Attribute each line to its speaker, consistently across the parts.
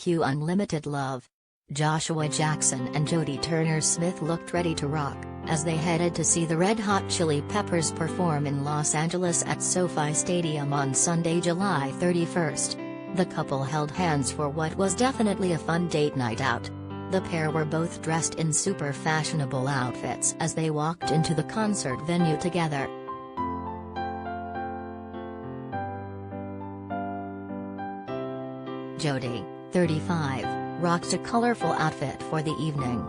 Speaker 1: cue Unlimited Love. Joshua Jackson and Jodie Turner-Smith looked ready to rock, as they headed to see the Red Hot Chili Peppers perform in Los Angeles at SoFi Stadium on Sunday, July 31. The couple held hands for what was definitely a fun date night out. The pair were both dressed in super fashionable outfits as they walked into the concert venue together. Jodie, 35, rocked a colorful outfit for the evening.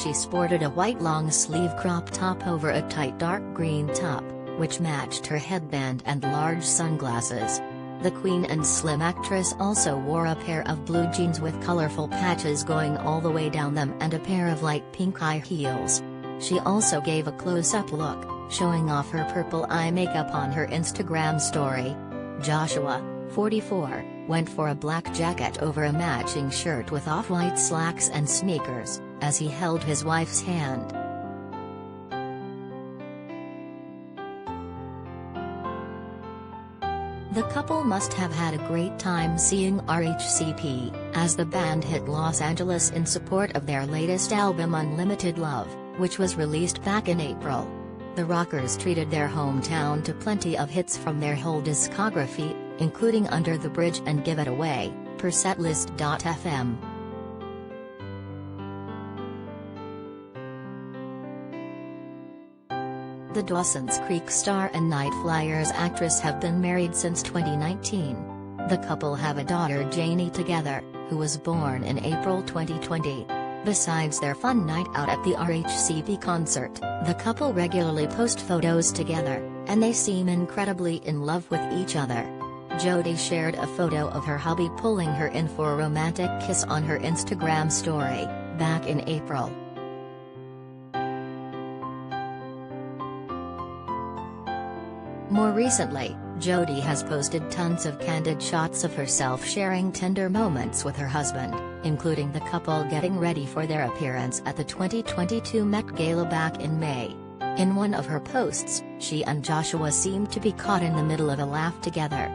Speaker 1: She sported a white long-sleeve crop top over a tight dark green top, which matched her headband and large sunglasses. The Queen and slim actress also wore a pair of blue jeans with colorful patches going all the way down them and a pair of light pink high heels. She also gave a close-up look, showing off her purple eye makeup on her Instagram story. Joshua, 44, went for a black jacket over a matching shirt with off-white slacks and sneakers, as he held his wife's hand. The couple must have had a great time seeing RHCP, as the band hit Los Angeles in support of their latest album Unlimited Love, which was released back in April. The rockers treated their hometown to plenty of hits from their whole discography, including Under the Bridge and Give It Away, per setlist.fm. The Dawson's Creek star and Night Flyers actress have been married since 2019. The couple have a daughter Janie together, who was born in April 2020. Besides their fun night out at the RHCP concert, the couple regularly post photos together, and they seem incredibly in love with each other. Jodie shared a photo of her hubby pulling her in for a romantic kiss on her Instagram story, back in April. More recently, Jodie has posted tons of candid shots of herself sharing tender moments with her husband, including the couple getting ready for their appearance at the 2022 Met Gala back in May. In one of her posts, she and Joshua seemed to be caught in the middle of a laugh together.